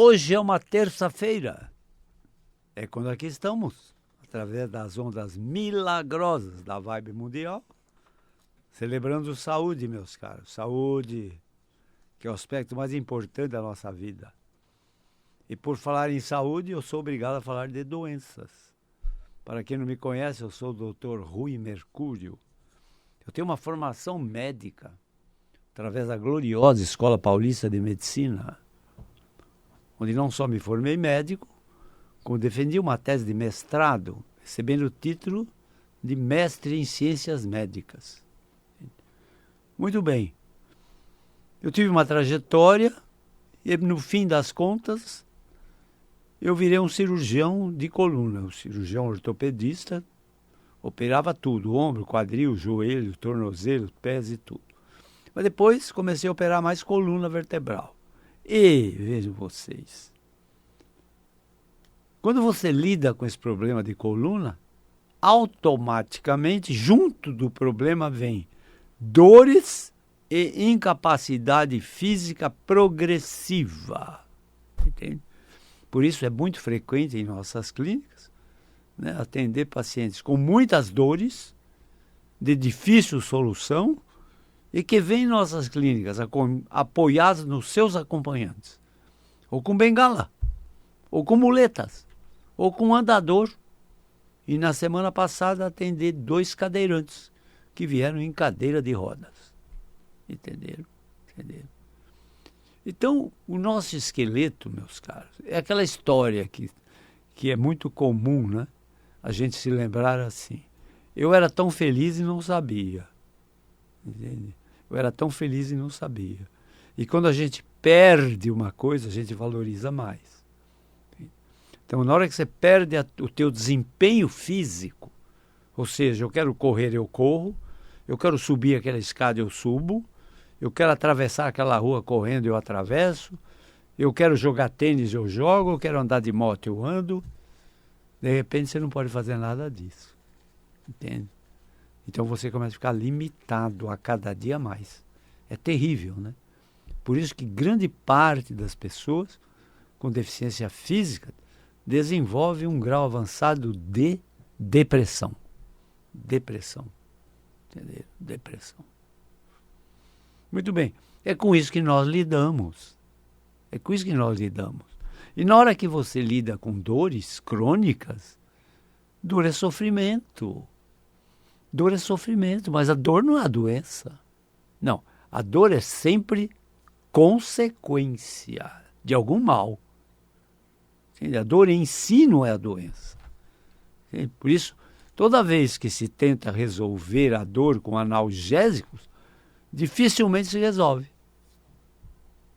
Hoje é uma terça-feira. É quando aqui estamos, através das ondas milagrosas da Vibe Mundial, celebrando saúde, meus caros. Saúde, que é o aspecto mais importante da nossa vida. E por falar em saúde, eu sou obrigado a falar de doenças. Para quem não me conhece, eu sou o Dr. Rui Mercúrio. Eu tenho uma formação médica, através da gloriosa Escola Paulista de Medicina, onde não só me formei médico, como defendi uma tese de mestrado, recebendo o título de mestre em ciências médicas. Muito bem. Eu tive uma trajetória e, no fim das contas, eu virei um cirurgião de coluna, um cirurgião ortopedista, operava tudo, ombro, quadril, joelho, tornozelo, pés e tudo. Mas depois comecei a operar mais coluna vertebral. E, vejam vocês, quando você lida com esse problema de coluna, automaticamente, junto do problema, vem dores e incapacidade física progressiva. Entende? Por isso é muito frequente em nossas clínicas, né, atender pacientes com muitas dores, de difícil solução, e que vêm em nossas clínicas apoiados nos seus acompanhantes, ou com bengala, ou com muletas, ou com andador. E na semana passada atendi 2 cadeirantes que vieram em cadeira de rodas. Entenderam? Então, o nosso esqueleto, meus caros, é aquela história que é muito comum, né? A gente se lembrar assim. Eu era tão feliz e não sabia. Entende? Eu era tão feliz e não sabia. E quando a gente perde uma coisa, a gente valoriza mais. Então, na hora que você perde o teu desempenho físico, ou seja, eu quero correr, eu corro, eu quero subir aquela escada, eu subo, eu quero atravessar aquela rua correndo, eu atravesso, eu quero jogar tênis, eu jogo, eu quero andar de moto, eu ando. De repente, você não pode fazer nada disso. Entende? Então você começa a ficar limitado a cada dia mais. É terrível, né? Por isso que grande parte das pessoas com deficiência física desenvolve um grau avançado de depressão. Depressão. Entendeu? Depressão. Muito bem. É com isso que nós lidamos. É com isso que nós lidamos. E na hora que você lida com dores crônicas, dor é sofrimento. Dor é sofrimento, mas a dor não é a doença. Não, a dor é sempre consequência de algum mal. Entende? A dor em si não é a doença. Entende? Por isso, toda vez que se tenta resolver a dor com analgésicos, dificilmente se resolve.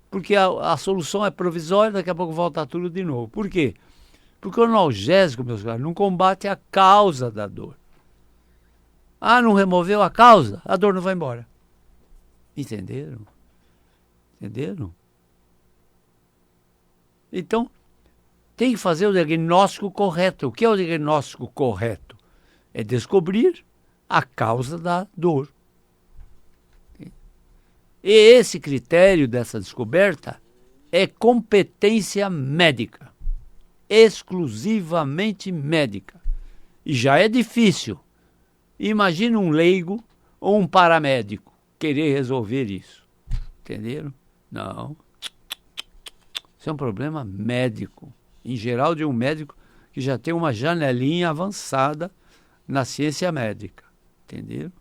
Porque a solução é provisória, daqui a pouco volta tudo de novo. Por quê? Porque o analgésico, meus caros, não combate a causa da dor. Ah, não removeu a causa? A dor não vai embora. Entenderam? Entenderam? Então, tem que fazer o diagnóstico correto. O que é o diagnóstico correto? É descobrir a causa da dor. E esse critério dessa descoberta é competência médica. Exclusivamente médica. E já é difícil. Imagina um leigo ou um paramédico querer resolver isso. Entenderam? Não. Isso é um problema médico. Em geral, de um médico que já tem uma janelinha avançada na ciência médica. Entenderam?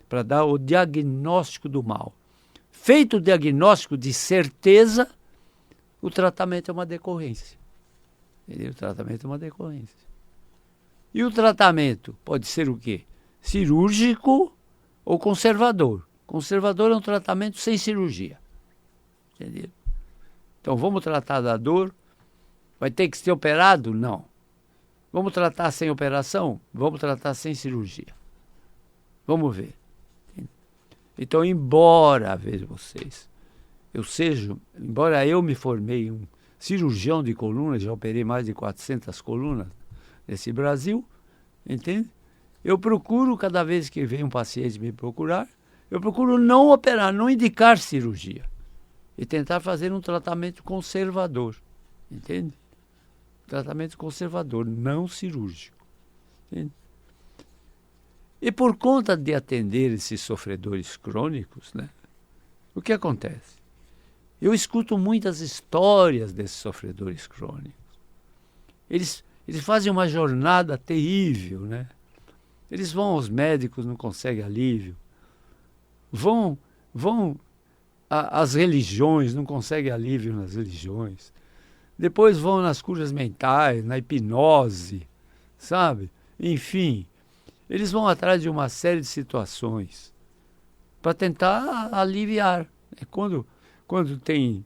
Para dar o diagnóstico do mal. Feito o diagnóstico de certeza, o tratamento é uma decorrência. Entendeu? O tratamento é uma decorrência. E o tratamento pode ser o quê? Cirúrgico ou conservador. Conservador é um tratamento sem cirurgia. Entendeu? Então vamos tratar da dor. Vai ter que ser operado? Não. Vamos tratar sem operação? Vamos tratar sem cirurgia. Vamos ver. Então, embora, vejam vocês, embora eu me formei um cirurgião de coluna, já operei mais de 400 colunas nesse Brasil, entende? Eu procuro, cada vez que vem um paciente me procurar, eu procuro não operar, não indicar cirurgia. E tentar fazer um tratamento conservador. entende? Tratamento conservador, não cirúrgico. Entende? E por conta de atender esses sofredores crônicos, né, o que acontece? Eu escuto muitas histórias desses sofredores crônicos. Eles fazem uma jornada terrível, né? Eles vão aos médicos, não conseguem alívio. Vão às religiões, não conseguem alívio nas religiões. Depois vão nas curas mentais, na hipnose, sabe? Enfim, eles vão atrás de uma série de situações para tentar aliviar. Quando tem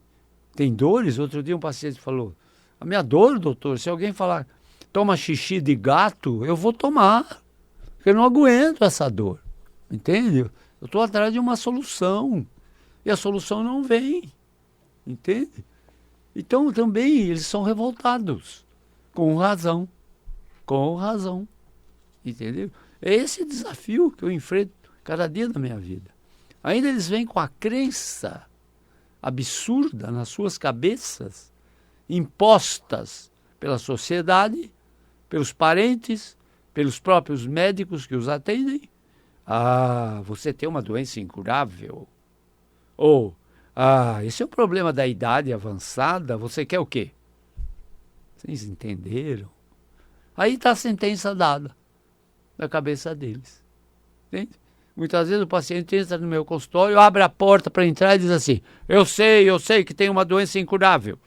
dores, outro dia um paciente falou, a minha dor, doutor, se alguém falar, toma xixi de gato, eu vou tomar, porque eu não aguento essa dor, entende? Eu estou atrás de uma solução, e a solução não vem, entende? Então também eles são revoltados, com razão, entendeu? É esse desafio que eu enfrento cada dia da minha vida. Ainda eles vêm com a crença absurda nas suas cabeças, impostas pela sociedade, pelos parentes, pelos próprios médicos que os atendem. Ah, você tem uma doença incurável. Ou, esse é o problema da idade avançada, você quer o quê? Vocês entenderam? Aí está a sentença dada na cabeça deles. Entende? Muitas vezes o paciente entra no meu consultório, abre a porta para entrar e diz assim, eu sei que tem uma doença incurável,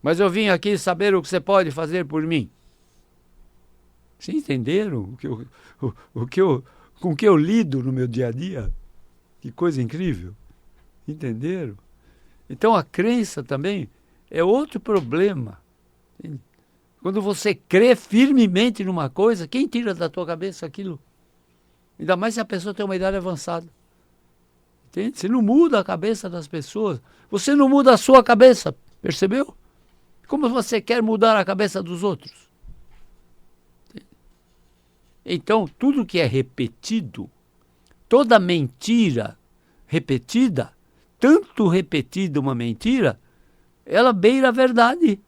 mas eu vim aqui saber o que você pode fazer por mim. Vocês entenderam com o que eu lido no meu dia a dia? Que coisa incrível. Entenderam? Então a crença também é outro problema. Quando você crê firmemente numa coisa, quem tira da tua cabeça aquilo? Ainda mais se a pessoa tem uma idade avançada. Entende? Você não muda a cabeça das pessoas. Você não muda a sua cabeça. Percebeu? Como você quer mudar a cabeça dos outros? Entende? Então, tudo que é repetido, toda mentira repetida, tanto repetida uma mentira, ela beira a verdade.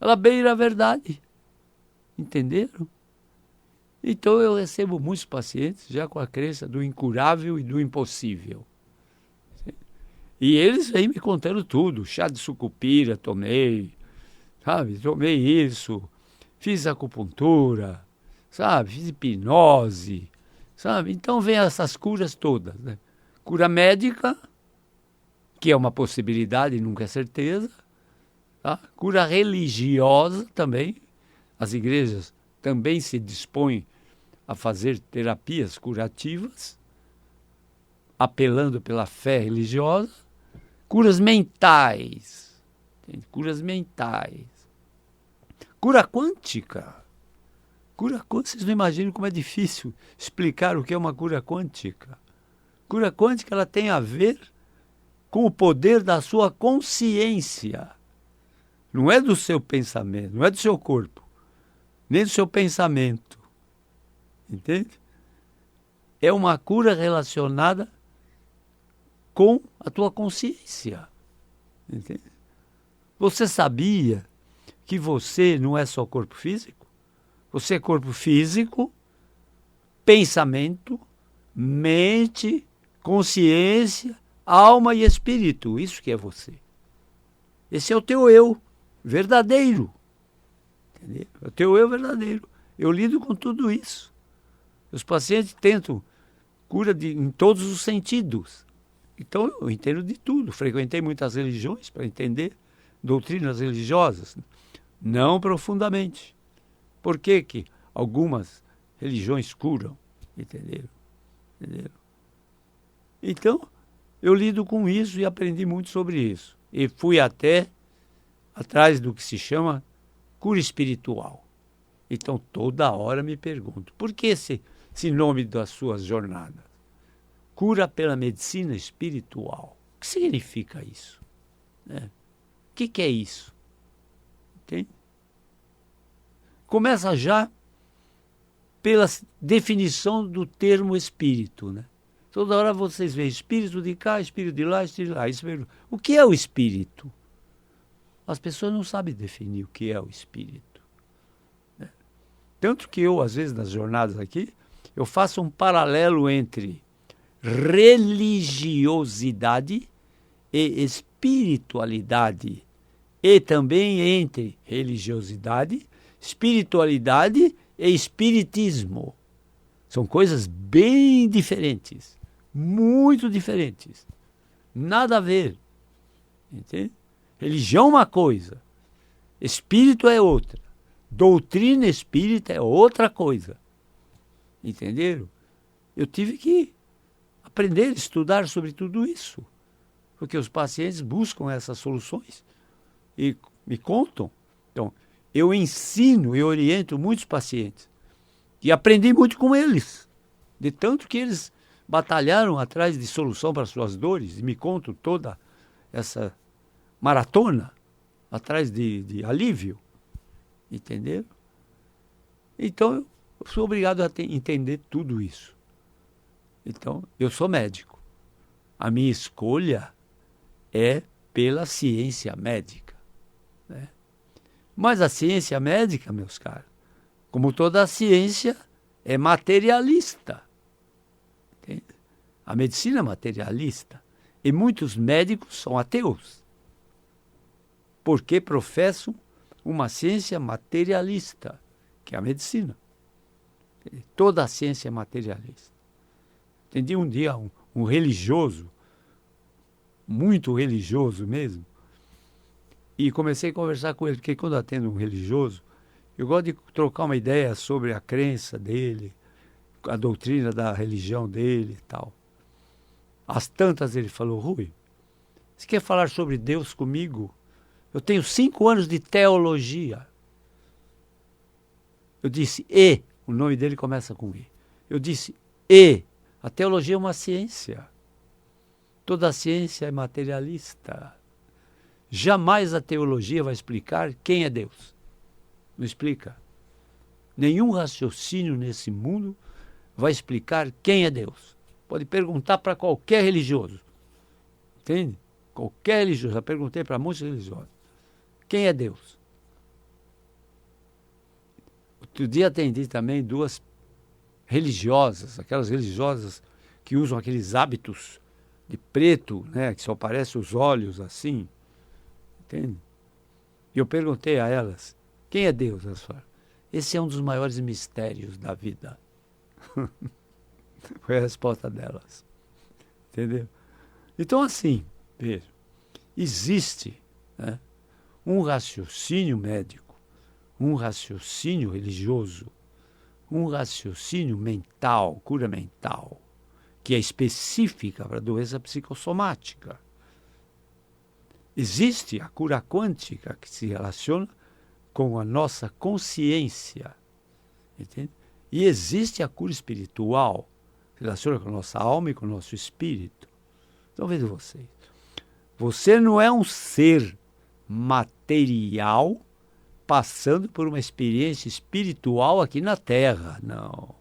Ela beira a verdade. Entenderam? Então eu recebo muitos pacientes já com a crença do incurável e do impossível. E eles vêm me contando tudo. Chá de sucupira tomei, sabe? Tomei isso, fiz acupuntura, sabe? Fiz hipnose, sabe? Então vem essas curas todas, né? Cura médica, que é uma possibilidade e nunca é certeza. Tá? Cura religiosa também. As igrejas também se dispõem a fazer terapias curativas, apelando pela fé religiosa. Curas mentais. Entende? Curas mentais. Cura quântica. Cura quântica, vocês não imaginam como é difícil explicar o que é uma cura quântica. Cura quântica ela tem a ver com o poder da sua consciência. Não é do seu pensamento, não é do seu corpo, nem do seu pensamento. Entende? É uma cura relacionada com a tua consciência. Entende? Você sabia que você não é só corpo físico? Você é corpo físico, pensamento, mente, consciência, alma e espírito. Isso que é você. Esse é o teu eu verdadeiro. Entendeu? É o teu eu verdadeiro. Eu lido com tudo isso. Os pacientes tentam cura em todos os sentidos. Então eu entendo de tudo. Frequentei muitas religiões para entender doutrinas religiosas. Não profundamente. Por que algumas religiões curam? Entenderam? Então, eu lido com isso e aprendi muito sobre isso. E fui até atrás do que se chama cura espiritual. Então, toda hora me pergunto, por que esse nome das suas jornadas? Cura pela medicina espiritual. O que significa isso? O que é isso? Entende? Começa já pela definição do termo espírito, né? Toda hora vocês veem espírito de cá, espírito de lá, espírito de lá. O que é o espírito? as pessoas não sabem definir o que é o espírito. Né? Tanto que eu, às vezes, nas jornadas aqui, eu faço um paralelo entre religiosidade e espiritualidade. E também entre religiosidade, espiritualidade e espiritismo. São coisas bem diferentes, muito diferentes. Nada a ver. Entende? Religião é uma coisa, espírito é outra. Doutrina espírita é outra coisa. Entenderam? Eu tive que aprender, estudar sobre tudo isso. Porque os pacientes buscam essas soluções e me contam. Então, eu ensino e oriento muitos pacientes. E aprendi muito com eles. De tanto que eles batalharam atrás de solução para suas dores. E me contam toda essa maratona atrás de alívio. Entenderam? Então, eu sou obrigado a entender tudo isso. Então, eu sou médico. A minha escolha é pela ciência médica. Né? Mas a ciência médica, meus caros, como toda a ciência, é materialista. Entende? A medicina é materialista. E muitos médicos são ateus. Porque professam uma ciência materialista, que é a medicina. Toda a ciência é materialista. Entendi um dia um religioso, muito religioso mesmo, e comecei a conversar com ele, porque quando atendo um religioso, eu gosto de trocar uma ideia sobre a crença dele, a doutrina da religião dele e tal. Às tantas ele falou: Rui, você quer falar sobre Deus comigo? Eu tenho 5 anos de teologia. Eu disse: o nome dele começa com E. Eu disse: a teologia é uma ciência. Toda a ciência é materialista. Jamais a teologia vai explicar quem é Deus. Não explica. Nenhum raciocínio nesse mundo vai explicar quem é Deus. Pode perguntar para qualquer religioso. Entende? Qualquer religioso. Já perguntei para muitos religiosos. Quem é Deus? Outro dia atendi também 2 religiosas, aquelas religiosas que usam aqueles hábitos de preto, né, que só aparecem os olhos assim. Entende? E eu perguntei a elas: quem é Deus? Elas falaram: esse é um dos maiores mistérios da vida. Foi a resposta delas. Entendeu? Então, assim, veja, existe, né, um raciocínio médico, um raciocínio religioso, um raciocínio mental, cura mental, que é específica para a doença psicossomática. Existe a cura quântica, que se relaciona com a nossa consciência. Entende? E existe a cura espiritual, que se relaciona com a nossa alma e com o nosso espírito. Então, veja vocês. Você não é um ser material passando por uma experiência espiritual aqui na Terra. Não.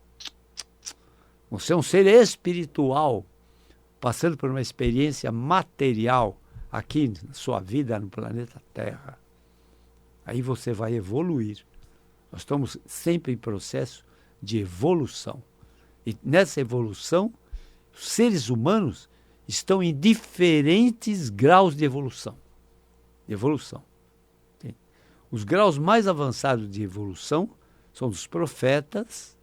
Você é um ser espiritual passando por uma experiência material aqui na sua vida no planeta Terra. Aí você vai evoluir. Nós estamos sempre em processo de evolução. E nessa evolução, os seres humanos estão em diferentes graus de evolução. Entende? Os graus mais avançados de evolução são dos profetas,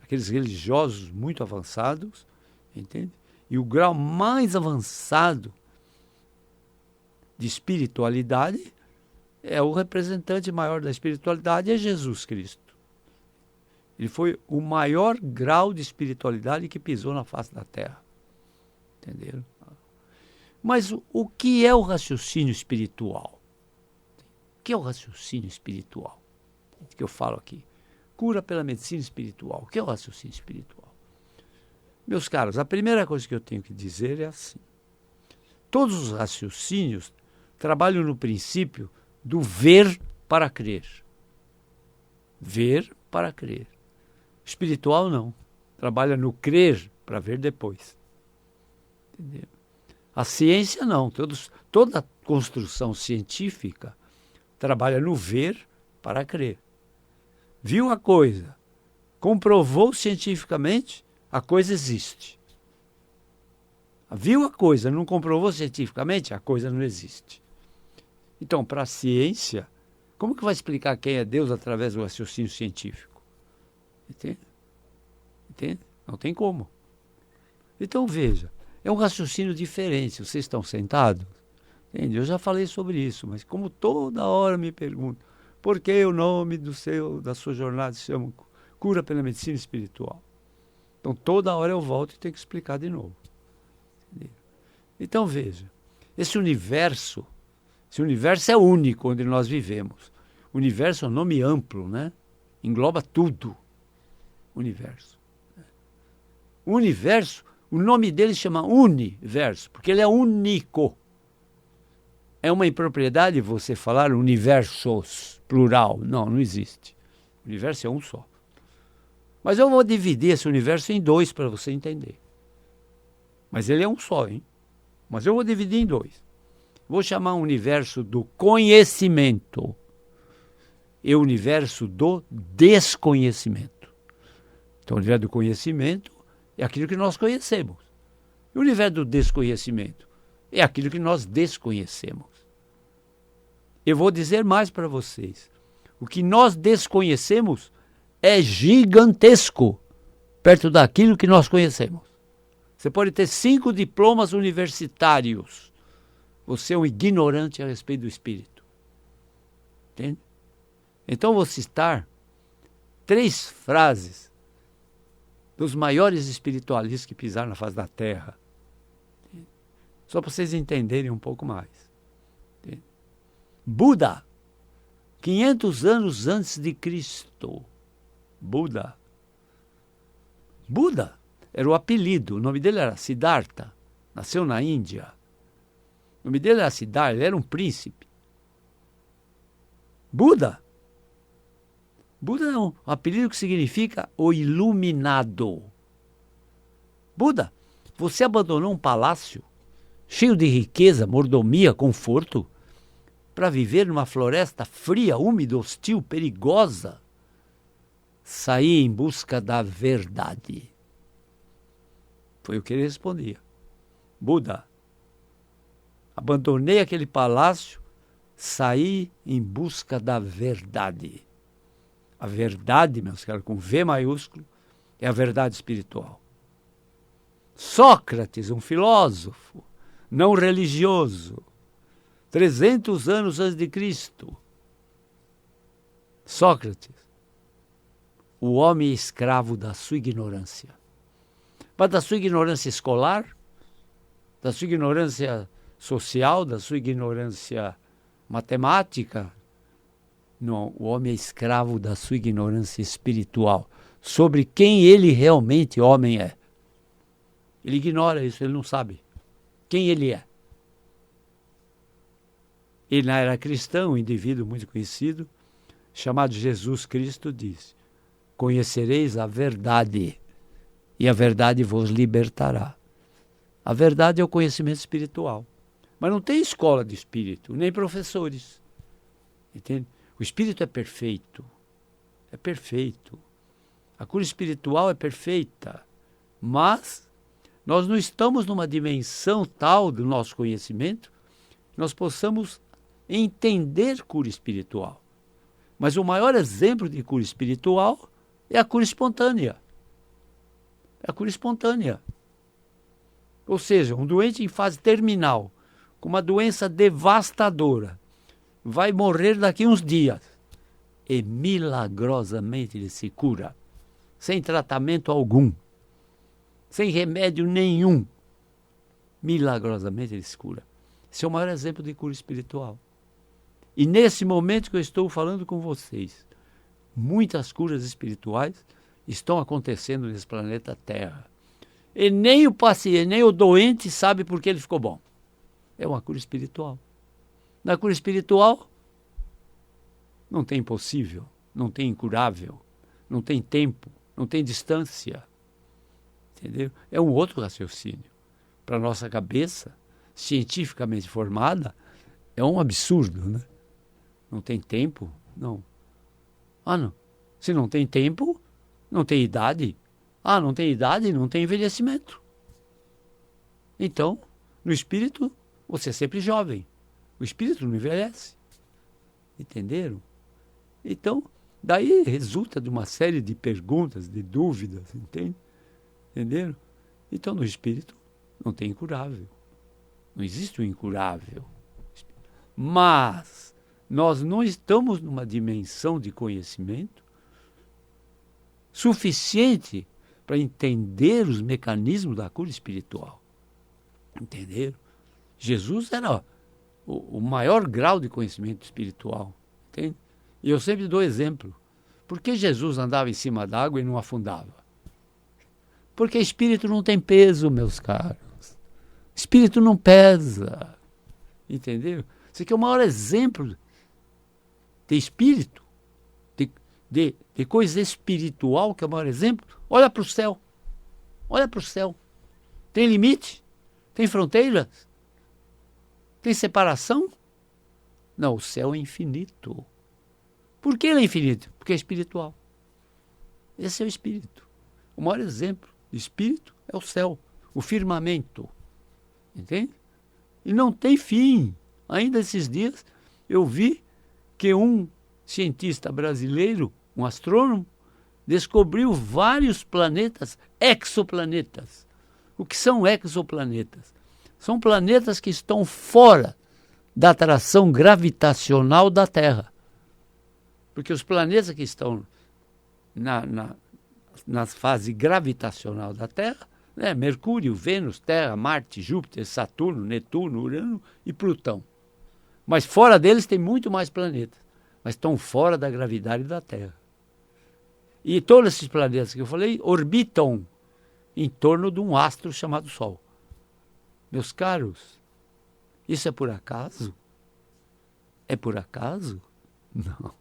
aqueles religiosos muito avançados, entende? E o grau mais avançado de espiritualidade é o representante maior da espiritualidade, é Jesus Cristo. Ele foi o maior grau de espiritualidade que pisou na face da Terra. Entenderam? Mas o que é o raciocínio espiritual? O que é o raciocínio espiritual? Que eu falo aqui. Cura pela medicina espiritual. O que é o raciocínio espiritual? Meus caros, a primeira coisa que eu tenho que dizer é assim. Todos os raciocínios trabalham no princípio do ver para crer. Ver para crer. Espiritual não. Trabalha no crer para ver depois. Entendeu? A ciência não. Toda construção científica trabalha no ver para crer. Viu a coisa, comprovou cientificamente, a coisa existe. Viu a coisa, não comprovou cientificamente, a coisa não existe. Então, para a ciência, como que vai explicar quem é Deus através do raciocínio científico? Entende? Entende? Não tem como. Então, veja, é um raciocínio diferente. Vocês estão sentados? Entende? Eu já falei sobre isso, mas como toda hora me perguntam, por que o nome da sua jornada se chama Cura pela Medicina Espiritual? Então, toda hora eu volto e tenho que explicar de novo. Entendeu? Então, veja, esse universo é único onde nós vivemos. O universo é um nome amplo, né? Engloba tudo. Universo. O universo, o nome dele se chama universo, porque ele é único. É uma impropriedade você falar universos, plural. Não existe. O universo é um só. Mas eu vou dividir esse universo em dois para você entender. Mas ele é um só, hein? Mas eu vou dividir em dois. Vou chamar o universo do conhecimento e o universo do desconhecimento. Então, o universo do conhecimento é aquilo que nós conhecemos. E o universo do desconhecimento é aquilo que nós desconhecemos. Eu vou dizer mais para vocês. O que nós desconhecemos é gigantesco perto daquilo que nós conhecemos. Você pode ter 5 diplomas universitários. Você é um ignorante a respeito do espírito. Entende? Então, vou citar 3 frases dos maiores espiritualistas que pisaram na face da Terra. Entende? Só para vocês entenderem um pouco mais. Entende? Buda, 500 anos antes de Cristo. Buda era o apelido, o nome dele era Siddhartha, nasceu na Índia. O nome dele era Siddhartha, ele era um príncipe. Buda é um apelido que significa o iluminado. Buda, você abandonou um palácio cheio de riqueza, mordomia, conforto, para viver numa floresta fria, úmida, hostil, perigosa. Saí em busca da verdade. Foi o que ele respondia. Buda, abandonei aquele palácio, saí em busca da verdade. A verdade, meus caros, com V maiúsculo, é a verdade espiritual. Sócrates, um filósofo, não religioso, 300 anos antes de Cristo. Sócrates, o homem escravo da sua ignorância. Mas da sua ignorância escolar, da sua ignorância social, da sua ignorância matemática. Não, o homem é escravo da sua ignorância espiritual, sobre quem ele realmente homem é. Ele ignora isso, ele não sabe quem ele é. Ele era cristão, um indivíduo muito conhecido, chamado Jesus Cristo, disse: conhecereis a verdade, e a verdade vos libertará. A verdade é o conhecimento espiritual. Mas não tem escola de espírito, nem professores. Entende? O espírito é perfeito. É perfeito. A cura espiritual é perfeita. Mas nós não estamos numa dimensão tal do nosso conhecimento que nós possamos entender cura espiritual. Mas o maior exemplo de cura espiritual é a cura espontânea. É a cura espontânea. Ou seja, um doente em fase terminal, com uma doença devastadora, vai morrer daqui uns dias. E milagrosamente ele se cura, sem tratamento algum, sem remédio nenhum. Milagrosamente ele se cura. Esse é o maior exemplo de cura espiritual. E nesse momento que eu estou falando com vocês, muitas curas espirituais estão acontecendo nesse planeta Terra. E nem o paciente, nem o doente sabe por que ele ficou bom. É uma cura espiritual. Na cura espiritual, não tem impossível, não tem incurável, não tem tempo, não tem distância. Entendeu? É um outro raciocínio. Para a nossa cabeça, cientificamente formada, é um absurdo, né? Não tem tempo? Não. Não. Se não tem tempo, não tem idade. Não tem idade, não tem envelhecimento. Então, no espírito, você é sempre jovem. O espírito não envelhece. Entenderam? Então, daí resulta de uma série de perguntas, de dúvidas, entende? Entenderam? Então, no espírito, não tem incurável. Não existe o incurável. Mas nós não estamos numa dimensão de conhecimento suficiente para entender os mecanismos da cura espiritual. Entenderam? Jesus era o maior grau de conhecimento espiritual. Entende? E eu sempre dou exemplo. Por que Jesus andava em cima d'água e não afundava? Porque espírito não tem peso, meus caros. Espírito não pesa. Entendeu? Isso aqui é o maior exemplo de espírito, de coisa espiritual, que é o maior exemplo. Olha para o céu. Olha para o céu. Tem limite? Tem fronteiras? Tem separação? Não, o céu é infinito. Por que ele é infinito? Porque é espiritual. Esse é o espírito. O maior exemplo de espírito é o céu, o firmamento. Entende? E não tem fim. Ainda esses dias eu vi que um cientista brasileiro, um astrônomo, descobriu vários planetas, exoplanetas. O que são exoplanetas? São planetas que estão fora da atração gravitacional da Terra. Porque os planetas que estão na fase gravitacional da Terra, né, Mercúrio, Vênus, Terra, Marte, Júpiter, Saturno, Netuno, Urano e Plutão. Mas fora deles tem muito mais planetas, mas estão fora da gravidade da Terra. E todos esses planetas que eu falei orbitam em torno de um astro chamado Sol. Meus caros, isso é por acaso? É por acaso? Não,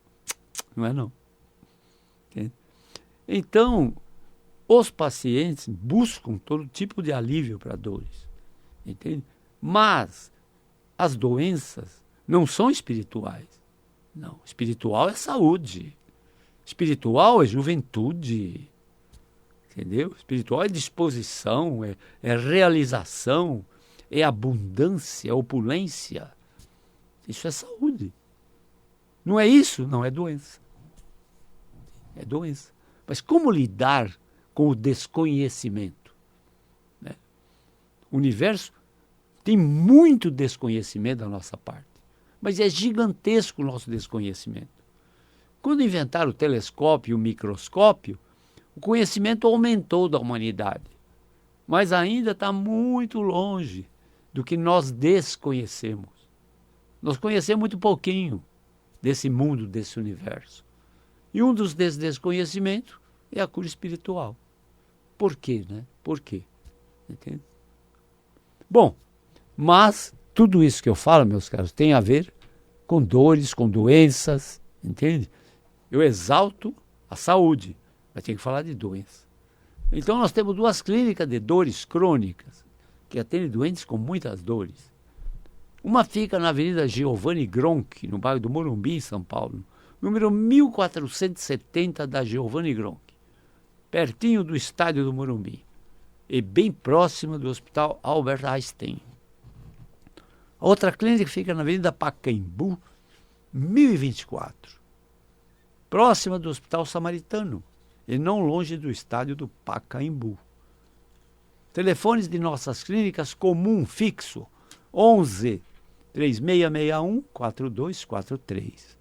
não é não. Entende? Então, os pacientes buscam todo tipo de alívio para dores. Entende? Mas as doenças não são espirituais. Não, espiritual é saúde. Espiritual é juventude. Entendeu? Espiritual é disposição, é realização, é abundância, é opulência. Isso é saúde. Não é isso? Não, é doença. É doença. Mas como lidar com o desconhecimento? Né? O universo tem muito desconhecimento da nossa parte. Mas é gigantesco o nosso desconhecimento. Quando inventaram o telescópio e o microscópio, o conhecimento aumentou da humanidade. Mas ainda está muito longe do que nós desconhecemos. Nós conhecemos muito pouquinho desse mundo, desse universo. E um dos desconhecimentos é a cura espiritual. Por quê, né? Por quê? Entende? Bom, mas tudo isso que eu falo, meus caros, tem a ver com dores, com doenças, entende? Eu exalto a saúde, mas tem que falar de doença. Então nós temos duas clínicas de dores crônicas, que atendem doentes com muitas dores. Uma fica na Avenida Giovanni Gronchi, no bairro do Morumbi, em São Paulo, número 1470 da Giovanni Gronchi, pertinho do estádio do Morumbi, e bem próximo do Hospital Albert Einstein. A outra clínica fica na Avenida Pacaembu, 1024, próxima do Hospital Samaritano, e não longe do estádio do Pacaembu. Telefones de nossas clínicas comum fixo, 11 3661 4243.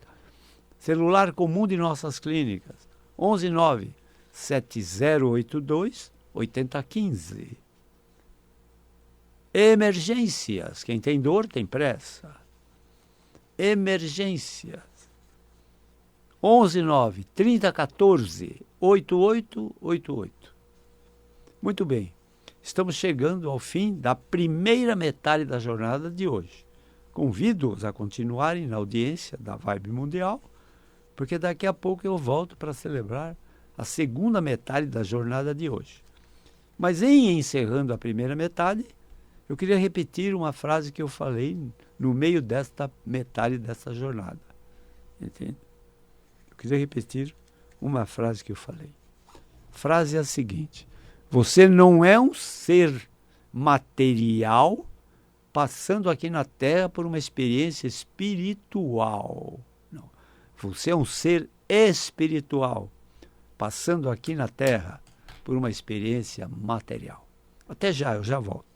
Celular comum de nossas clínicas, 119 7082 8015. Emergências, quem tem dor tem pressa. Emergências, 119 3014 8888. Muito bem, estamos chegando ao fim da primeira metade da jornada de hoje. Convido-os a continuarem na audiência da Vibe Mundial, porque daqui a pouco eu volto para celebrar a segunda metade da jornada de hoje. Mas em encerrando a primeira metade, Eu queria repetir uma frase que eu falei no meio desta metade dessa jornada. Entende? Eu queria repetir uma frase que eu falei. A frase é a seguinte: você não é um ser material passando aqui na Terra por uma experiência espiritual. Não. Você é um ser espiritual passando aqui na Terra por uma experiência material. Até já, eu já volto.